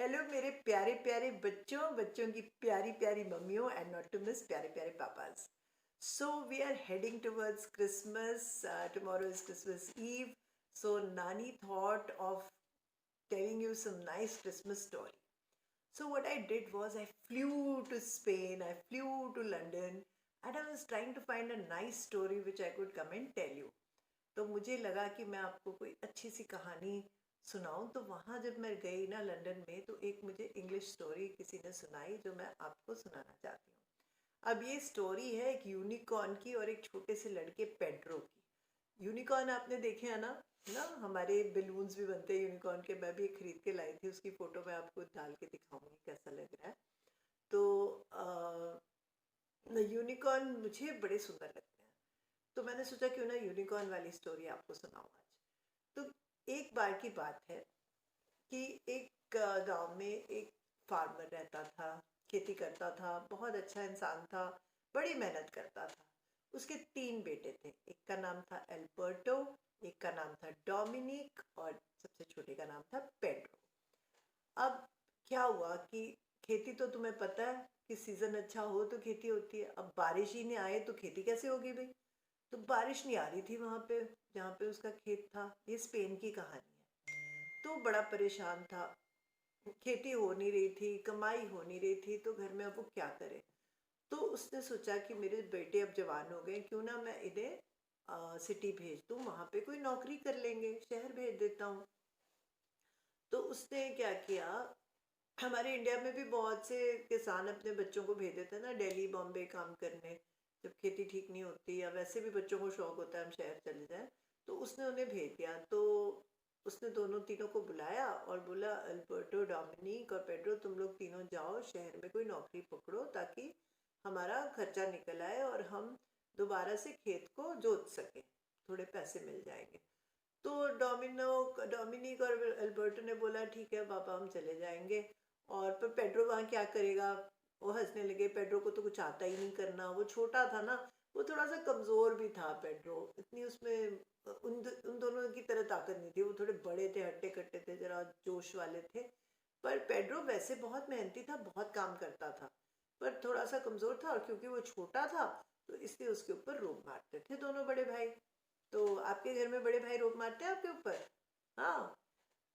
Hello मेरे प्यारे प्यारे बच्चों बच्चों की प्यारी प्यारी मम्मियों एंड नॉट टू मिस प्यारे प्यारे papa's. So we are heading towards Christmas. Tomorrow is Christmas Eve. So Nani thought of telling you some nice Christmas story. So what I did was I flew to Spain, I flew to London, and I was trying to find a nice story which I could come and tell you. तो मुझे लगा कि मैं आपको कोई अच्छी सी कहानी सुनाऊं. तो वहाँ जब मैं गई ना लंदन में, तो एक मुझे इंग्लिश स्टोरी किसी ने सुनाई जो मैं आपको सुनाना चाहती हूँ. अब ये स्टोरी है एक यूनिकॉर्न की और एक छोटे से लड़के पेड्रो की. यूनिकॉर्न आपने देखे हैं ना? ना हमारे बलून्स भी बनते हैं यूनिकॉर्न के. मैं भी एक खरीद के लाई थी, उसकी फोटो मैं आपको डाल के दिखाऊंगी कैसा लग रहा है. तो यूनिकॉर्न मुझे बड़े सुंदर लगते हैं. तो मैंने सोचा क्यों ना यूनिकॉर्न वाली स्टोरी आपको सुनाऊं आज. तो एक बार की बात है कि एक गांव में एक फार्मर रहता था, खेती करता था, बहुत अच्छा इंसान था, बड़ी मेहनत करता था. उसके 3 बेटे थे. एक का नाम था एल्बर्टो, एक का नाम था डोमिनिक और सबसे छोटे का नाम था पेड्रो. अब क्या हुआ कि खेती तो तुम्हें पता है कि सीजन अच्छा हो तो खेती होती है. अब बारिश ही नहीं आए तो खेती कैसे होगी भाई? तो बारिश नहीं आ रही थी वहां पे जहाँ पे उसका खेत था. ये स्पेन की कहानी है. तो बड़ा परेशान था, खेती हो नहीं रही थी, कमाई हो नहीं रही थी, तो घर में अब वो क्या करे. तो उसने सोचा कि मेरे बेटे अब जवान हो गए, क्यों ना मैं इन्हें सिटी भेज दूँ, वहाँ पे कोई नौकरी कर लेंगे, शहर भेज देता हूँ. तो उसने क्या किया, हमारे इंडिया में भी बहुत से किसान अपने बच्चों को भेज देते हैं ना दिल्ली बॉम्बे काम करने, जब खेती ठीक नहीं होती या वैसे भी बच्चों को शौक होता है हम शहर चले जाएं. तो उसने उन्हें भेज दिया. तो उसने दोनों तीनों को बुलाया और बोला, अल्बर्टो, डोमिनिक और पेड्रो, तुम लोग तीनों जाओ शहर में कोई नौकरी पकड़ो ताकि हमारा खर्चा निकल आए और हम दोबारा से खेत को जोत सकें, थोड़े पैसे मिल जाएंगे. तो डोमिनिक और अल्बर्टो ने बोला ठीक है पापा हम चले जाएंगे. और पर पेड्रो वहाँ क्या करेगा? वो हंसने लगे. पेड्रो को तो कुछ आता ही नहीं करना, वो छोटा था ना, वो थोड़ा सा कमजोर भी था पेड्रो. इतनी उसमें उन दोनों की तरह ताकत नहीं थी. वो थोड़े बड़े थे, हट्टे कट्टे थे, जरा जोश वाले थे. पर पेड्रो वैसे बहुत मेहनती था, बहुत काम करता था, पर थोड़ा सा कमजोर था. और क्योंकि वो छोटा था तो इसलिए उसके ऊपर रोब मारते थे दोनों बड़े भाई. तो आपके घर में बड़े भाई रोब मारते हैं आपके ऊपर? हाँ.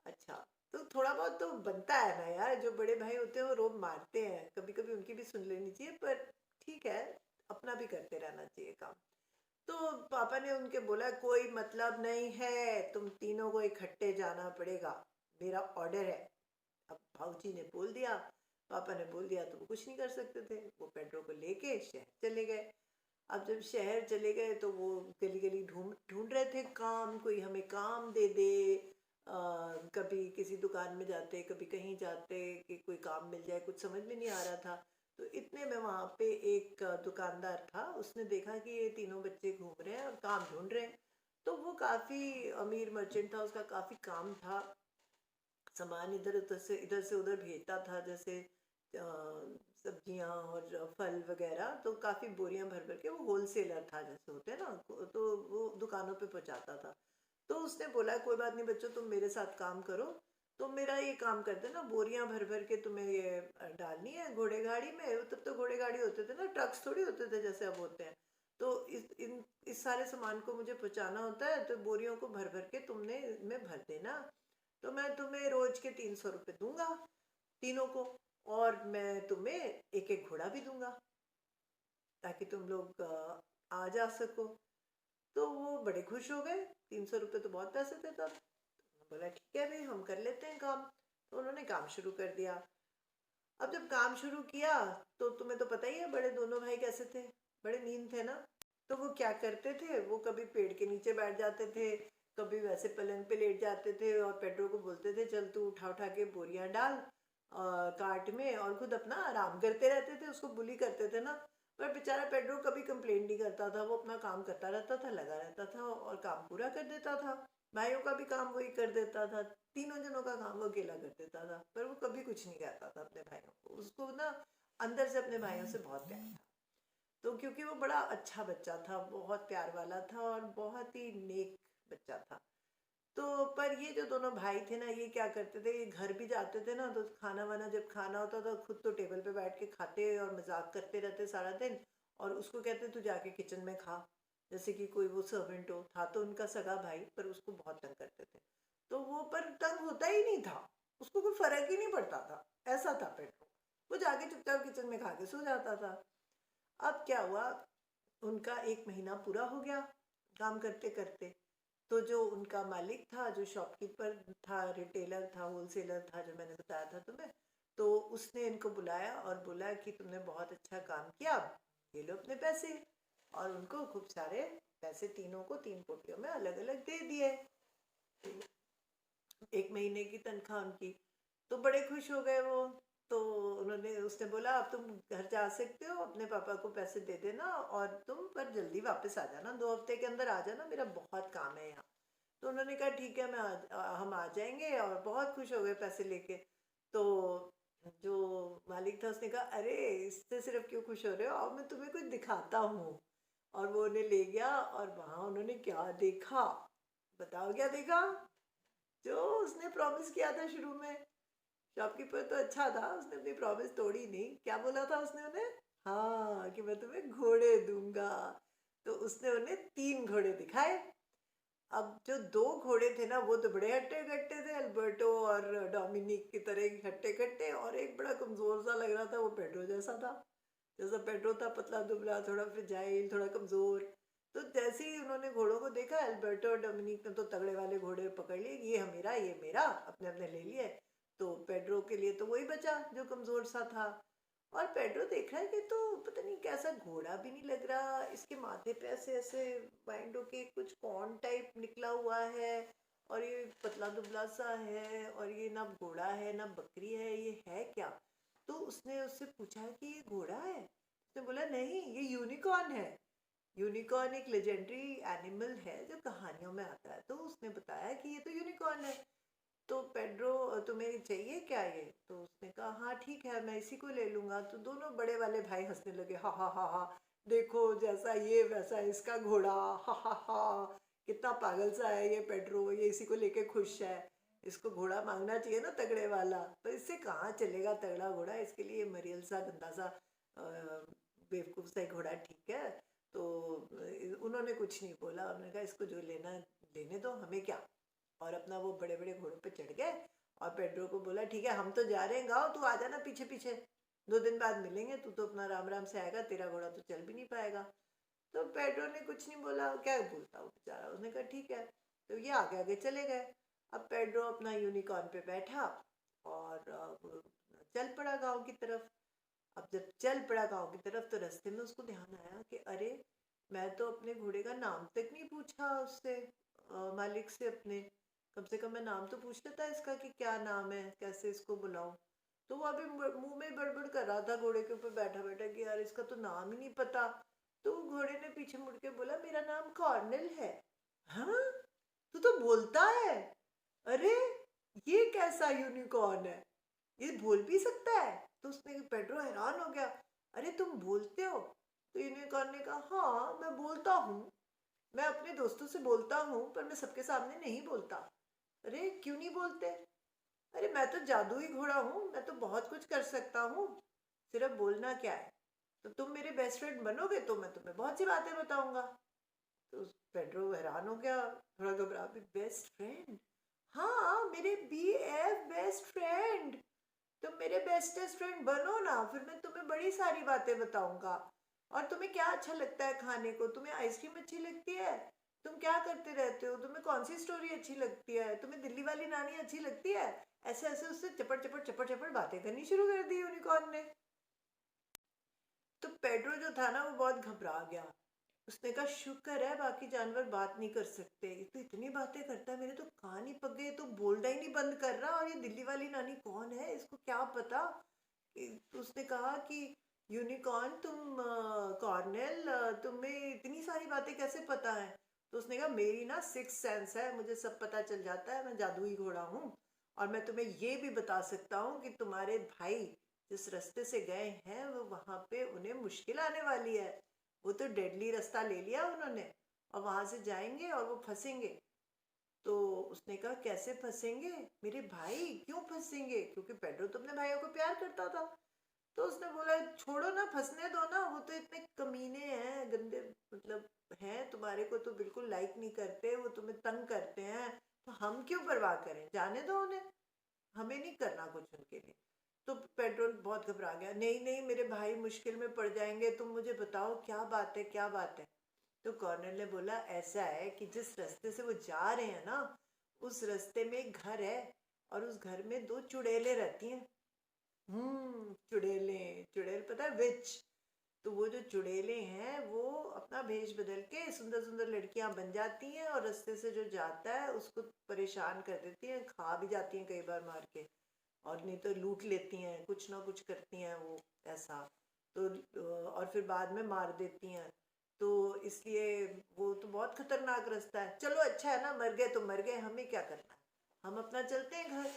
अच्छा. तो थोड़ा बहुत तो बनता है ना यार, जो बड़े भाई होते हैं वो रोब मारते हैं, कभी कभी उनकी भी सुन लेनी चाहिए. पर ठीक है, अपना भी करते रहना चाहिए काम. तो पापा ने उनके बोला कोई मतलब नहीं है, तुम तीनों को इकट्ठे जाना पड़ेगा, मेरा ऑर्डर है. अब भाऊजी ने बोल दिया, पापा ने बोल दिया, तो वो कुछ नहीं कर सकते थे. वो पेड्रो को लेके शहर चले गए. अब जब शहर चले गए तो वो गली गली ढूंढ ढूंढ रहे थे काम, कोई हमें काम दे दे. कभी किसी दुकान में जाते, कभी कहीं जाते कि कोई काम मिल जाए, कुछ समझ में नहीं आ रहा था. तो इतने में वहाँ पे एक दुकानदार था, उसने देखा कि ये तीनों बच्चे घूम रहे हैं और काम ढूंढ रहे हैं. तो वो काफ़ी अमीर मर्चेंट था, उसका काफ़ी काम था, सामान इधर से उधर भेजता था, जैसे सब्जियां और फल वगैरह. तो काफ़ी बोरियां भर भर के, वो होलसेलर था जैसे होते हैं ना, तो वो दुकानों पे पहुंचाता था. तो उसने बोला कोई बात नहीं बच्चों, तुम मेरे साथ काम करो, तुम मेरा ये काम कर देना, बोरियां भर भर के तुम्हें ये डालनी है घोड़े गाड़ी में. तब तो घोड़े गाड़ी होते थे ना, ट्रक्स थोड़ी होते थे जैसे अब होते हैं. तो इस सारे सामान को मुझे पहुंचाना होता है, तो बोरियों को भर भर के तुमने इनमें भर देना. तो मैं तुम्हें रोज के 300 रुपये दूंगा तीनों को, और मैं तुम्हें एक एक घोड़ा भी दूंगा ताकि तुम लोग आ जा सको. तो वो बड़े खुश हो गए. 300 रुपये तो बहुत पैसे थे तब. तो बोला ठीक है भाई, हम कर लेते हैं काम. तो उन्होंने काम शुरू कर दिया. अब जब काम शुरू किया तो तुम्हें तो पता ही है बड़े दोनों भाई कैसे थे, बड़े मीन थे ना. तो वो क्या करते थे, वो कभी पेड़ के नीचे बैठ जाते थे, कभी वैसे पलंग पे लेट जाते थे, और पेड्रो को बोलते थे चल तू उठा उठा के बोरियां डाल कार्ट में, और खुद अपना आराम करते रहते थे. उसको बुली करते थे ना. पर बेचारा पेड्रो कभी कंप्लेन नहीं करता था, वो अपना काम करता रहता था, लगा रहता था और काम पूरा कर देता था. भाइयों का भी काम वही कर देता था, तीनों जनों का काम वो अकेला कर देता था. पर वो कभी कुछ नहीं कहता था अपने भाइयों को. उसको ना अंदर से अपने भाइयों से बहुत प्यार था. तो क्योंकि वो बड़ा अच्छा बच्चा था, बहुत प्यार वाला था और बहुत ही नेक बच्चा था. तो पर ये जो दोनों भाई थे ना, ये क्या करते थे, ये घर भी जाते थे ना, तो खाना वाना जब खाना होता था खुद तो टेबल पे बैठ के खाते और मजाक करते रहते सारा दिन, और उसको कहते तू जाके किचन में खा, जैसे कि कोई वो सर्वेंट हो। था तो उनका सगा भाई, पर उसको बहुत तंग करते थे। तो वो पर तंग होता ही नहीं था, उसको कोई फर्क ही नहीं पड़ता था, ऐसा था पेट्रो। वो जाके चुपचाप किचन में खा के सो जाता था। अब क्या हुआ, उनका 1 महीना पूरा हो गया काम करते करते। तो जो उनका मालिक था, जो शॉपकीपर था, रिटेलर था, होलसेलर था, जो मैंने बताया था तुम्हें, तो उसने इनको बुलाया और बोला कि तुमने बहुत अच्छा काम किया, ये लो अपने पैसे। और उनको खूब सारे पैसे, तीनों को 3 पोटियों में अलग अलग दे दिए, 1 महीने की तनख्वाह उनकी। तो बड़े खुश हो गए वो। तो उसने बोला अब तुम घर जा सकते हो, अपने पापा को पैसे दे देना, और तुम पर जल्दी वापस आ जाना, 2 हफ्ते के अंदर आ जाना, मेरा बहुत काम है यहाँ। तो उन्होंने कहा ठीक है, हम आ जाएंगे, और बहुत खुश हो गए पैसे लेके। तो जो मालिक था उसने कहा अरे इससे सिर्फ क्यों खुश हो रहे हो, अब मैं तुम्हें कुछ दिखाता हूँ। और वो उन्हें ले गया, और वहां उन्होंने क्या देखा, बताओ क्या देखा। जो उसने प्रॉमिस किया था शुरू में, शॉपकीपर तो अच्छा था, उसने अपनी प्रॉमिस तोड़ी नहीं। क्या बोला था उसने उन्हें, हाँ, कि मैं तुम्हें घोड़े दूंगा। तो उसने उन्हें 3 घोड़े दिखाए। अब जो 2 घोड़े थे ना, वो तो बड़े हट्टे कट्टे थे, अल्बर्टो और डोमिनिक की तरह हट्टे कट्टे, और एक बड़ा कमजोर सा लग रहा था, वो पेड्रो जैसा था। जैसा पेड्रो था, पतला दुबला, थोड़ा फ्रिजाइल, थोड़ा कमजोर। तो जैसे ही उन्होंने घोड़ों को देखा, अल्बर्टो और डोमिनिक ने तो तगड़े वाले घोड़े पकड़ लिए, ये मेरा, ये मेरा, अपने अपने ले लिए। तो पेड्रो के लिए तो वही बचा जो कमजोर सा था। और पेड्रो देख रहा है कि तो पता नहीं कैसा घोड़ा भी नहीं लग रहा, इसके माथे पे ऐसे ऐसे बाइंड होके कुछ कॉर्न टाइप निकला हुआ है, और ये पतला दुबला सा है, और ये ना घोड़ा है ना बकरी है, ये है क्या। तो उसने उससे पूछा कि ये घोड़ा है। उसने बोला नहीं, ये यूनिकॉर्न है। यूनिकॉर्न एक लेजेंडरी एनिमल है जो कहानियों में आता है। तो उसने बताया कि ये तो यूनिकॉर्न है। तो पेड्रो, तुम्हें चाहिए क्या ये। तो उसने कहा हाँ ठीक है, मैं इसी को ले लूंगा। तो दोनों बड़े वाले भाई हंसने लगे, हा हा हा हा, देखो जैसा ये वैसा इसका घोड़ा, हा हा हा, कितना पागल सा है ये पेड्रो, ये इसी को लेके खुश है। इसको घोड़ा मांगना चाहिए ना तगड़े वाला, पर इससे कहाँ चलेगा तगड़ा घोड़ा, इसके लिए मरियल सा गंदा सा बेवकूफ सा ही घोड़ा ठीक है। तो उन्होंने कुछ नहीं बोला, उन्होंने कहा इसको जो लेना लेने दो, हमें क्या। और अपना वो बड़े बड़े घोड़ों पे चढ़ गए। और पेड्रो को बोला ठीक है, हम तो जा रहे हैं गाँव, तू आ जाना पीछे पीछे, 2 दिन बाद मिलेंगे, तू तो अपना राम राम से आएगा, तेरा घोड़ा तो चल भी नहीं पाएगा। तो पेड्रो ने कुछ नहीं बोला, क्या बोलता वो बेचारा, उसने कहा ठीक है। तो ये आगे आगे चले गए। अब पेड्रो अपना यूनिकॉर्न पे बैठा, और चल पड़ा गाँव की तरफ। अब जब चल पड़ा गाँव की तरफ, तो रास्ते में उसको ध्यान आया कि अरे मैं तो अपने घोड़े का नाम तक नहीं पूछा उससे, मालिक से अपने। कम से कम मैं नाम तो पूछ लेता इसका कि क्या नाम है, कैसे इसको बुलाऊं। तो वो अभी मुंह में बड़बड़ कर रहा था घोड़े के ऊपर बैठा बैठा कि यार इसका तो नाम ही नहीं पता। तो घोड़े ने पीछे मुड़ के बोला मेरा नाम कॉर्नेल है। हाँ, तू तो बोलता है। अरे ये कैसा यूनिकॉर्न है, ये बोल भी सकता है। तो उसने, पेड्रो हैरान हो गया, अरे तुम बोलते हो। तो यूनिकॉर्न ने कहा हाँ मैं बोलता हूँ, मैं अपने दोस्तों से बोलता हूँ, पर मैं सबके सामने नहीं बोलता। अरे क्यों नहीं बोलते। अरे मैं तो जादुई घोड़ा हूँ, मैं तो बहुत कुछ कर सकता हूँ, सिर्फ बोलना क्या है। तो तुम मेरे बेस्ट फ्रेंड बनोगे तो मैं तुम्हें बहुत सी बातें बताऊंगा। तो पेड्रो हैरान हो गया, थोड़ा घबरा भी, बेस्ट फ्रेंड, हाँ मेरे BF बेस्ट फ्रेंड, तुम मेरे बेस्टेस्ट फ्रेंड बनो ना, फिर मैं तुम्हें बड़ी सारी बातें बताऊंगा। और तुम्हें क्या अच्छा लगता है खाने को, तुम्हें आइसक्रीम अच्छी लगती है, तुम क्या करते रहते हो, तुम्हें कौन सी स्टोरी अच्छी लगती है, तुम्हें दिल्ली वाली नानी अच्छी लगती है। ऐसे ऐसे उससे चपड़ चपड़ चपड़ चपड़ बातें करनी शुरू कर दी यूनिकॉर्न ने। तो पेड्रो जो था ना, वो बहुत घबरा गया। उसने कहा शुक्र है बाकी जानवर बात नहीं कर सकते, ये तो इतनी बातें करता है, मेरे तो कान ही पक गए, तो बोलना ही नहीं बंद कर रहा, और ये दिल्ली वाली नानी कौन है, इसको क्या पता। उसने कहा कि यूनिकॉर्न तुम, कॉर्नेल, तुम्हें इतनी सारी बातें कैसे पता है। तो उसने कहा मेरी ना 6th सेंस है, मुझे सब पता चल जाता है, मैं जादुई घोड़ा हूँ। और मैं तुम्हें ये भी बता सकता हूँ कि तुम्हारे भाई जिस रास्ते से गए हैं, वो वहां पे उन्हें मुश्किल आने वाली है। वो तो डेडली रास्ता ले लिया उन्होंने, और वहां से जाएंगे और वो फंसेंगे। तो उसने कहा कैसे फंसेंगे मेरे भाई, क्यों फंसेंगे, क्योंकि पेड्रो तो अपने भाइयों को प्यार करता था। तो उसने बोला छोड़ो ना, फंसने दो ना, वो तो इतने कमीने हैं, गंदे मतलब हैं, तुम्हारे को तो बिल्कुल लाइक नहीं करते, वो तुम्हें तंग करते हैं, तो हम क्यों परवाह करें, जाने दो उन्हें, हमें नहीं करना कुछ उनके लिए। तो पेड्रो बहुत घबरा गया, नहीं नहीं मेरे भाई मुश्किल में पड़ जाएंगे, तुम मुझे बताओ क्या बात है क्या बात है। तो कॉर्नेल ने बोला ऐसा है कि जिस रास्ते से वो जा रहे हैं ना, उस रास्ते में एक घर है, और उस घर में दो चुड़ैलें रहती हैं। चुड़ैलें, चुड़ैल पता है, विच। तो वो जो चुड़ैलें हैं वो अपना भेष बदल के सुंदर सुंदर लड़कियां बन जाती हैं, और रास्ते से जो जाता है उसको परेशान कर देती हैं, खा भी जाती हैं कई बार मार के, और नहीं तो लूट लेती हैं, कुछ ना कुछ करती हैं वो, ऐसा। तो और फिर बाद में मार देती हैं। तो इसलिए वो तो बहुत खतरनाक रास्ता है, चलो अच्छा है ना, मर गए तो मर गए, हमें क्या करना है, हम अपना चलते हैं घर।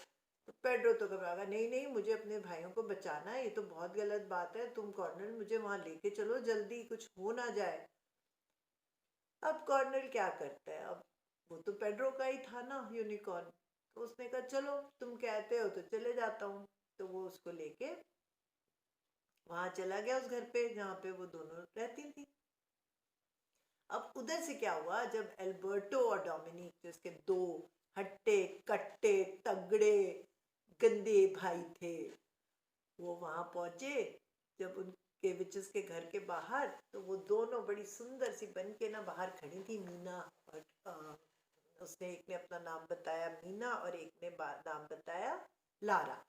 तो पेड्रो तो घबरा गया, नहीं नहीं मुझे अपने भाइयों को बचाना है, ये तो बहुत गलत बात है, तुम कॉर्नेल मुझे वहां लेके चलो जल्दी, कुछ हो ना जाए। अब कॉर्नेल क्या करता है, अब वो तो पेड्रो का ही था ना यूनिकॉर्न। तो उसने कहा चलो तुम कहते हो तो चले जाता हूँ। तो वो उसको लेके वहां चला गया, उस घर पे जहाँ पे वो दोनों रहती थी। अब उधर से क्या हुआ, जब एल्बर्टो और डोमिनिक, जो इसके दो हट्टे कट्टे तगड़े गंदे भाई थे, वो वहां पहुंचे, जब उनके विचेस के घर के बाहर, तो वो दोनों बड़ी सुंदर सी बन के ना बाहर खड़ी थी, मीना और उसने, एक ने अपना नाम बताया मीना और एक ने नाम बताया लारा।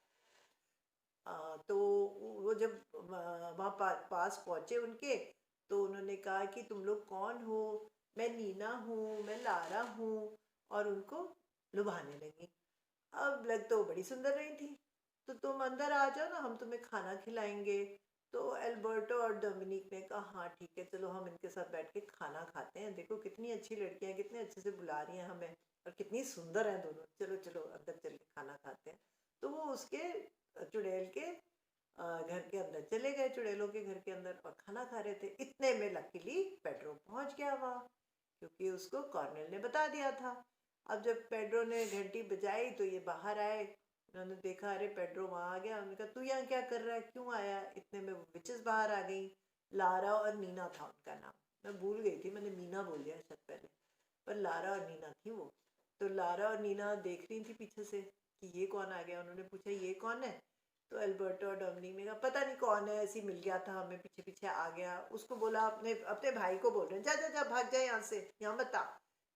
तो वो जब वहाँ पास पहुंचे उनके, तो उन्होंने कहा कि तुम लोग कौन हो, मैं नीना हूँ, मैं लारा हूँ, और उनको लुभाने लगी। अब लग तो वो बड़ी सुंदर रही थी, तो तुम अंदर आ जाओ ना, हम तुम्हें खाना खिलाएंगे। तो एल्बर्टो और डोमिनिक ने कहा हाँ ठीक है, चलो हम इनके साथ बैठ के खाना खाते हैं, देखो कितनी अच्छी लड़कियां हैं, कितने अच्छे से बुला रही हैं हमें, और कितनी सुंदर हैं दोनों, चलो चलो अंदर चल के खाना खाते हैं। तो वो उसके चुड़ैल के घर के अंदर चले गए, चुड़ैलों के घर के अंदर, और खाना खा रहे थे। इतने में लकीली पेड्रो पहुंच गया वहां, क्योंकि उसको कॉर्नेल ने बता दिया था। अब जब पेड्रो ने घंटी बजाई तो ये बाहर आए, उन्होंने देखा अरे पेड्रो वहां आ गया, उन्होंने कहा तू यहाँ क्या कर रहा है, क्यों आया। इतने में वो विचेस बाहर आ गई, लारा और नीना था उनका नाम, मैं भूल गई थी, मैंने मीना बोल दिया शायद पहले, पर लारा और नीना थी वो। तो लारा और नीना देख रही थी पीछे से कि ये कौन आ गया, उन्होंने पूछा ये कौन है। तो एल्बर्टो और डोमिनिक ने कहा पता नहीं कौन है, ऐसी मिल गया था हमें, पीछे पीछे आ गया। उसको बोला, अपने अपने भाई को बोल रहे हैं, जा जा जा भाग जा यहाँ से, यहाँ मत आ,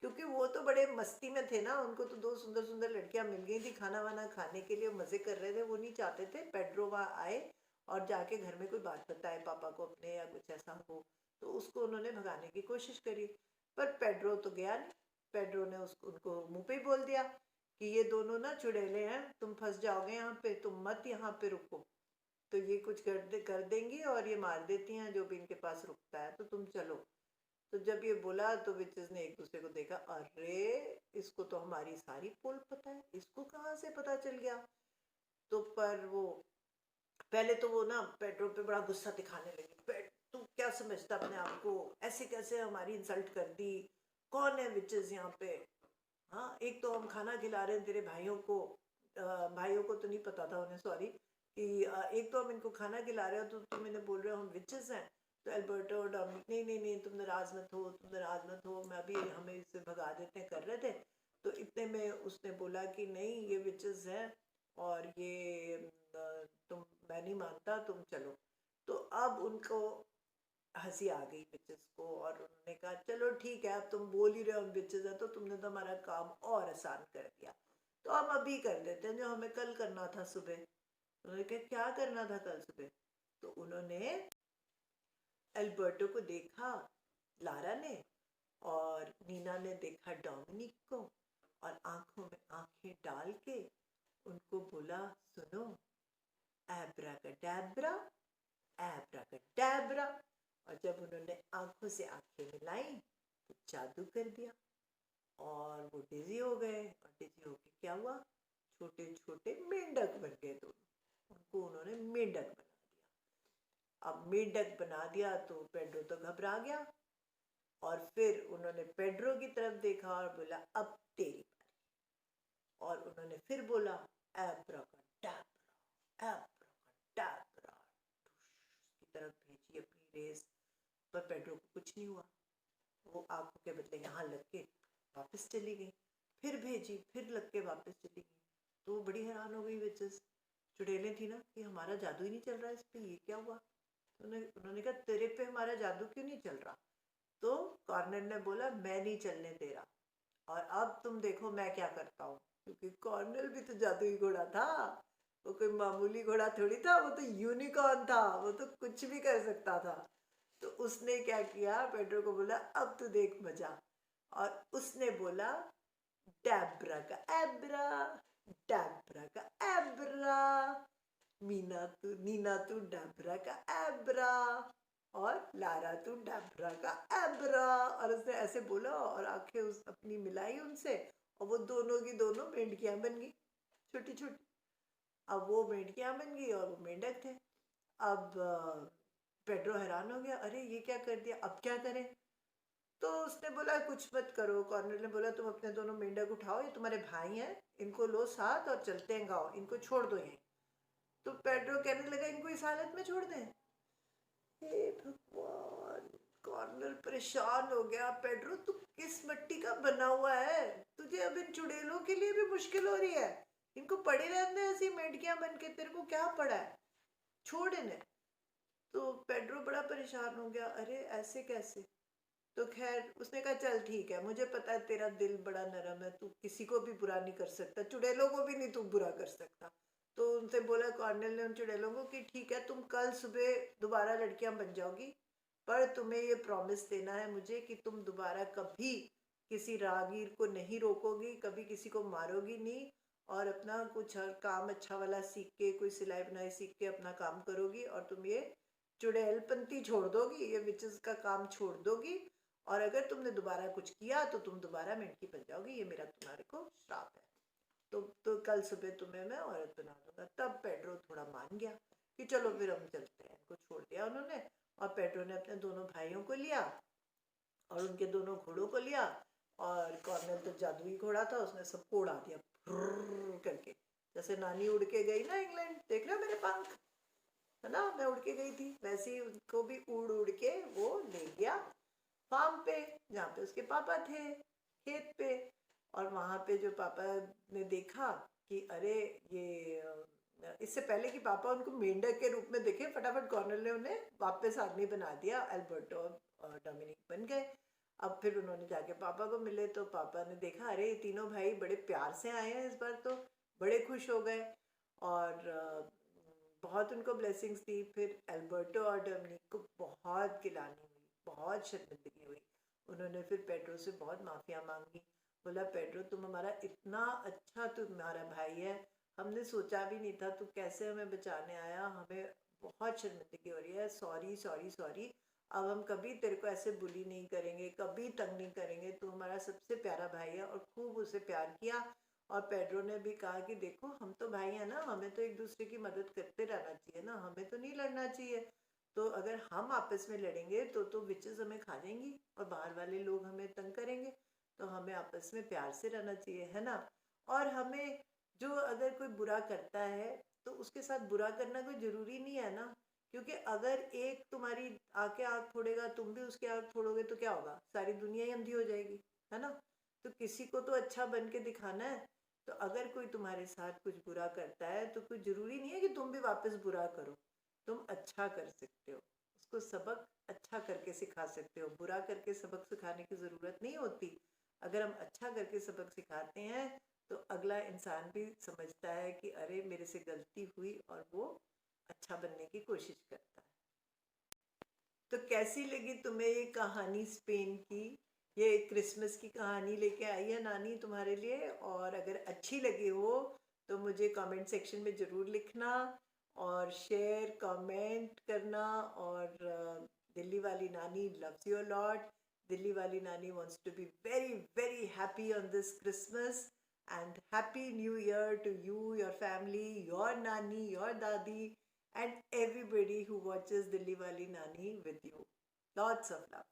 क्योंकि वो तो बड़े मस्ती में थे ना, उनको तो दो सुंदर सुंदर लड़कियां मिल गई थी खाना वाना खाने के लिए, मजे कर रहे थे, वो नहीं चाहते थे पेड्रो वहाँ आए और जाके घर में कोई बात बताए पापा को अपने, या कुछ ऐसा हो। तो उसको उन्होंने भगाने की कोशिश करी, पर पेड्रो तो गया नहीं। पेड्रो ने उसको उनको मुंह पे ही बोल दिया कि ये दोनों ना चुड़ैले हैं, तुम फंस जाओगे यहाँ पे, तुम मत यहाँ पे रुको, तो ये कुछ कर देंगी और ये मार देती हैं जो भी इनके पास रुकता है, तो तुम चलो। तो जब ये बोला तो विचेस ने एक दूसरे को देखा, अरे इसको तो हमारी सारी पोल पता है, इसको कहाँ से पता चल गया। तो पर वो पहले तो वो ना पेड्रो पे बड़ा गुस्सा दिखाने लगी, तू क्या समझता अपने आप को, ऐसे कैसे हमारी इंसल्ट कर दी, कौन है विचेस यहाँ पे। हाँ एक तो हम खाना खिला रहे हैं तेरे भाइयों को, भाइयों को तो नहीं पता था उन्हें, सॉरी, कि एक तो हम इनको खाना खिला रहे हो, तो तुम इन्हें बोल रहे हो हम विचेस हैं। तो एल्बर्टो और डोमिनिक, नहीं नहीं नहीं तुम नाराज मत हो, तुम नाराज मत हो, मैं अभी हमें इससे भगा देते हैं कर रहे थे। तो इतने में उसने बोला कि नहीं ये विचेस हैं, और ये तुम, मैं नहीं मानता, तुम चलो। तो अब उनको हंसी आ गई बिचेस को, और उन्होंने कहा चलो ठीक है, अब तुम बोल ही रहे हो हम बिचेस है, तो तुमने तो हमारा काम और आसान कर दिया, तो हम अभी कर लेते हैं जो हमें कल करना था सुबह। उन्होंने कहा क्या करना था कल सुबह। तो उन्होंने एल्बर्टो को देखा, लारा ने, और नीना ने देखा डोमिनिक को, और आंखों में आंखें डाल के उनको बोला सुनो, एब्राकडाब्रा, एब्राकडाब्रा। और जब उन्होंने आंखों से आंखें मिलाई तो जादू कर दिया, और वो डिजी हो गए, और डिजी होके क्या हुआ, छोटे छोटे मेंढक बन गए दोनों, उनको उन्होंने मेंढक बना दिया। अब मेंढक बना दिया तो पेड्रो तो घबरा गया, और फिर उन्होंने पेड्रो की तरफ देखा और बोला अब तेरी बारी। और उन्होंने फिर बोला एब्राकाडाब्रा, एब्राकाडाब्रा, की तरफ भेजी अपनी रेस। पर पेड्रो को कुछ नहीं हुआ, वो आंखों के बदले यहाँ लग के वापस चली गई। फिर भेजी, फिर लग के वापस चली गई। तो वो बड़ी हैरान हो गई, विचेस चुड़ैलें थी ना, कि हमारा जादू ही नहीं चल रहा इस पे, ये क्या हुआ। तो उन्होंने कहा तेरे पे हमारा जादू क्यों नहीं चल रहा। तो कॉर्नेल ने बोला मैं नहीं चलने दे रहा, और अब तुम देखो मैं क्या करता हूँ। क्योंकि कॉर्नेल भी तो जादुई घोड़ा था, वो कोई मामूली घोड़ा थोड़ी था, वो तो यूनिकॉर्न था, वो तो कुछ भी कर सकता था। तो उसने क्या किया, पेड्रो को बोला अब तू देख मजा। और उसने बोला डैब्रा का एब्रा, डैब्रा का एब्रा, नीना तू डैब्रा का एब्रा, और लारा तू डैब्रा का एब्रा। और उसने ऐसे बोला और आंखें उस अपनी मिलाई उनसे, और वो दोनों की दोनों मेंढकियां बन गई, छोटी छोटी। अब वो मेंढकियां बन गई और वो मेंढक थे। अब पेड्रो हैरान हो गया, अरे ये क्या कर दिया, अब क्या करें। तो उसने बोला कुछ मत करो। कॉर्नेल ने बोला तुम अपने दोनों मेंढक उठाओ, ये तुम्हारे भाई हैं, इनको लो साथ और चलते हैं गाँव, इनको छोड़ दो यहीं। तो पेड्रो कहने लगा इनको इस हालत में छोड़ दें। हे भगवान, कॉर्नेल परेशान हो गया। पेड्रो तू किस मिट्टी का बना हुआ है, तुझे अब इन चुड़ैलों के लिए भी मुश्किल हो रही है, इनको पड़े रहने ऐसी मेंढकियां बन के, तेरे को क्या पड़ा है, छोड़ इन्हें। तो पेड्रो बड़ा परेशान हो गया, अरे ऐसे कैसे। तो खैर उसने कहा चल ठीक है, मुझे पता है तेरा दिल बड़ा नरम है, तू किसी को भी बुरा नहीं कर सकता, चुड़ैलों को भी नहीं तू बुरा कर सकता। तो उनसे बोला कॉर्नेल ने उन चुड़ैलों को कि ठीक है तुम कल सुबह दोबारा लड़कियां बन जाओगी, पर तुम्हें ये प्रॉमिस देना है मुझे कि तुम दोबारा कभी किसी राहगीर को नहीं रोकोगी, कभी किसी को मारोगी नहीं, और अपना कुछ हर काम अच्छा वाला सीख के, कोई सिलाई बुनाई सीख के अपना काम करोगी, और तुम ये चुड़ैलपंती छोड़ दोगी, ये विचेस का काम छोड़ दोगी, और अगर तुमने दोबारा कुछ किया तो तुम दोबारा मेंढकी बन जाओगी, ये मेरा तुम्हारे को श्राप है। तो कल सुबह तुम्हें मैं औरत बना दूंगा। तब पेड्रो थोड़ा मान गया कि चलो फिर हम चलते हैं। इनको छोड़ दिया उन्होंने, और पेड्रो ने अपने दोनों भाइयों को लिया और उनके दोनों घोड़ों को लिया, और कॉर्नेल तो जादुई घोड़ा था, उसने सबको उड़ा दिया करके। जैसे नानी उड़ के गई ना इंग्लैंड, देख रहे हो मेरे पंख है ना, मैं उड़ के गई थी, वैसे ही उनको भी उड़ उड़ के वो ले गया फार्म पे, जहाँ पे उसके पापा थे, खेत पे। और वहां पे जो पापा ने देखा कि अरे ये इससे पहले कि पापा उनको मेंढक के रूप में देखे, फटाफट कॉर्नेल ने उन्हें वापस आदमी बना दिया, अल्बर्टो और डोमिनिक बन गए। अब फिर उन्होंने जाके पापा को मिले, तो पापा ने देखा अरे ये तीनों भाई बड़े प्यार से आए हैं इस बार, तो बड़े खुश हो गए, और बहुत उनको ब्लेसिंग्स दी। फिर अल्बर्टो और डोमिनिक को बहुत गिलानी हुई, बहुत शर्मिंदगी हुई। उन्होंने फिर पेड्रो से बहुत माफिया मांगी, बोला पेड्रो तुम हमारा इतना अच्छा, तुम्हारा भाई है, हमने सोचा भी नहीं था, तू कैसे हमें बचाने आया, हमें बहुत शर्मिंदगी हो रही है, सॉरी सॉरी सॉरी, अब हम कभी तेरे को ऐसे बुली नहीं करेंगे, कभी तंग नहीं करेंगे, तू हमारा सबसे प्यारा भाई है। और खूब उसे प्यार किया। और पेड्रो ने भी कहा कि देखो हम तो भाई हैं ना, हमें तो एक दूसरे की मदद करते रहना चाहिए ना, हमें तो नहीं लड़ना चाहिए। तो अगर हम आपस में लड़ेंगे तो विचेस हमें खा जाएंगी और बाहर वाले लोग हमें तंग करेंगे, तो हमें आपस में प्यार से रहना चाहिए, है ना। और हमें जो अगर कोई बुरा करता है तो उसके साथ बुरा करना कोई जरूरी नहीं है ना, क्योंकि अगर एक तुम्हारी आके आँख फोड़ेगा, तुम भी उसकी आँख फोड़ोगे, तो क्या होगा, सारी दुनिया ही अंधी हो जाएगी, है ना। तो किसी को तो अच्छा बन के दिखाना है। तो अगर कोई तुम्हारे साथ कुछ बुरा करता है तो कोई जरूरी नहीं है कि तुम भी वापस बुरा करो, तुम अच्छा कर सकते हो, उसको सबक अच्छा करके सिखा सकते हो, बुरा करके सबक सिखाने की ज़रूरत नहीं होती। अगर हम अच्छा करके सबक सिखाते हैं तो अगला इंसान भी समझता है कि अरे मेरे से गलती हुई, और वो अच्छा बनने की कोशिश करता है। तो कैसी लगी तुम्हें ये कहानी स्पेन की, ये क्रिसमस की कहानी लेके आई है नानी तुम्हारे लिए। और अगर अच्छी लगी हो तो मुझे कमेंट सेक्शन में ज़रूर लिखना, और शेयर कमेंट करना। और दिल्ली वाली नानी loves you a lot. Delhi वाली नानी wants to be very very happy on this Christmas, and happy new year to you, your family, your nani, your dadi, and everybody who watches Dilli Wali Nani with you. Lots of love.